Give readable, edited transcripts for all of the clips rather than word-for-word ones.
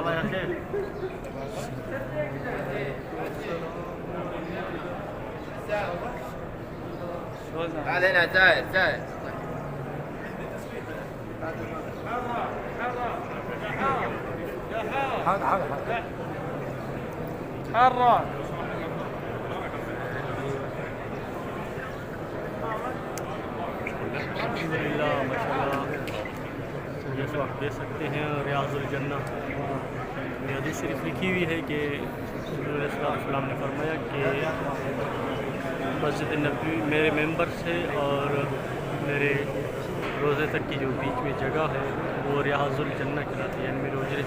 يلا يا خير. تعال هنا زايد حرة. الحمدللہ ماشاءاللہ جیسے آپ دیکھ سکتے ہیں ریاض الجنہ میں حدیث شریف لکھی ہوئی ہے کہ حضور علیہ السلام نے فرمایا کہ مسجد نبوی میرے ممبر سے اور میرے روزے تک کی جو بیچ میں جگہ ہے وہ ریاض الجنہ کہلاتی ہے، یعنی میرے اجرے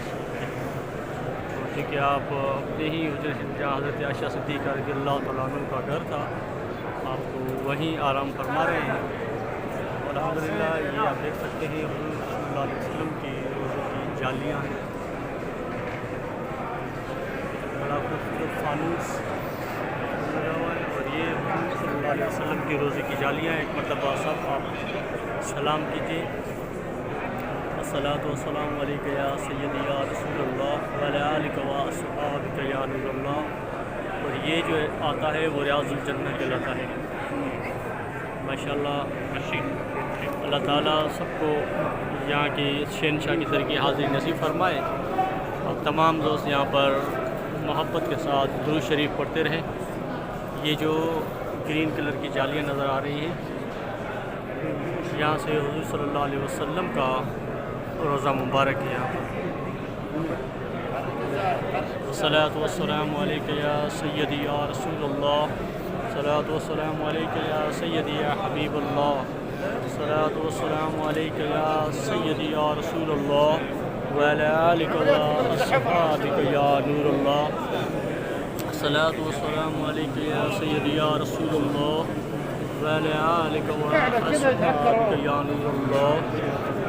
کیونکہ آپ اپنے ہی اجرے سے جہاں حضرت عائشہ صدیقہ رضی اللہ تعالیٰ عنہ کا گھر تھا آپ تو وہیں آرام فرما رہے ہیں۔ الحمدللہ یہ آپ دیکھ سکتے ہیں حضور صلی اللہ علیہ وسلم کی روزے کی جالیاں ہیں، بڑا خوبصورت فانوس لگا ہوا ہے، اور یہ حضور صلی اللہ علیہ وسلم کی روزے کی جالیاں ہیں۔ ایک مرتبہ سب آپ سلام کیجیے، الصلاۃ والسلام علیک یا سیدی یا رسول اللہ وعلی آلک و اصحابک یا نور اللہ، اور یہ جو آتا ہے وہ ریاض الجنہ کہلاتا ہے۔ ماشاءاللہ اللہ تعالیٰ سب کو یہاں کی شہنشاہ کی طریقے حاضری نصیب فرمائے، اور تمام دوست یہاں پر محبت کے ساتھ درود شریف پڑھتے رہیں۔ یہ جو گرین کلر کی جالیاں نظر آ رہی ہیں یہاں سے حضور صلی اللہ علیہ وسلم کا روزہ مبارک ہے۔ یہاں پر الصلاۃ والسلام علیک یا سیدی یا رسول اللہ، الصلاۃ والسلام علیک یا سیدی یا حبیب اللہ، الصلاۃ والسلام علیک یا سیدی یا رسول اللہ وعلی آلک و اصحابک یا نور اللہ، الصلاۃ والسلام علیک یا سیدی یا رسول اللہ وعلی آلک و اصحابک یا نور اللہ،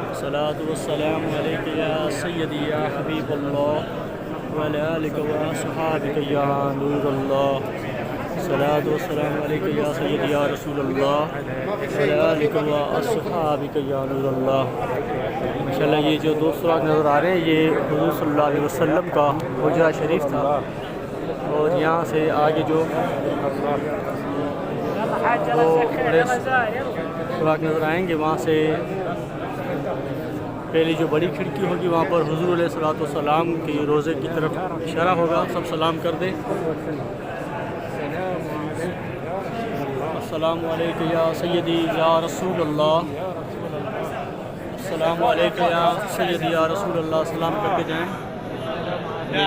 الصلاۃ والسلام علیک یا سیدی یا حبیب اللہ وعلی آلک و اصحابک یا نور اللہ، الصلاۃ والسلام علیک یا سیدی یا رسول اللہ وعلی آلک و اصحابک یا نور اللہ۔ ماشاءاللہ یہ جو دو سراغ نظر آ رہے ہیں یہ حضور صلی اللہ علیہ وسلم کا حجرہ شریف تھا، اور یہاں سے آگے جو دو بڑے سراغ نظر آئیں گے وہاں سے پہلی جو بڑی کھڑکی ہوگی وہاں پر حضور علیہ الصلوۃ والسلام کی روزے کی طرف اشارہ ہوگا، سب سلام کر دیں۔ السلام علیک یا سیدی یا رسول اللہ، السلام علیک یا سیدی یا رسول اللہ، سلام کر کے جائیں۔ یہ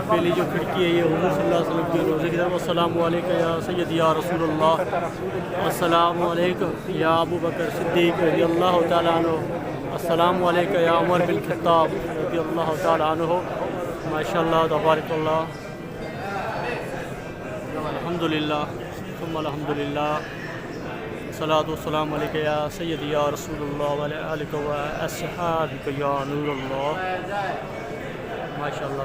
پہلی جو کھڑکی ہے یہ حضور صلی اللہ علیہ وسلم کی روزے کی طرف، السلام علیک یا سیدی یا رسول اللہ، السلام علیکم یا ابو بکر صدیق رضی اللہ تعالیٰ عنہ، السلام علیک یا عمر بن خطاب رضی اللہ تعالیٰ عنہ۔ ماشاءاللہ تبارک اللہ، الحمدللہ ثم الحمدللہ، الصلاۃ والسلام علیک یا سیدی یا رسول اللہ وعلی آلک و اصحابک یا نور اللہ۔ ماشاءاللہ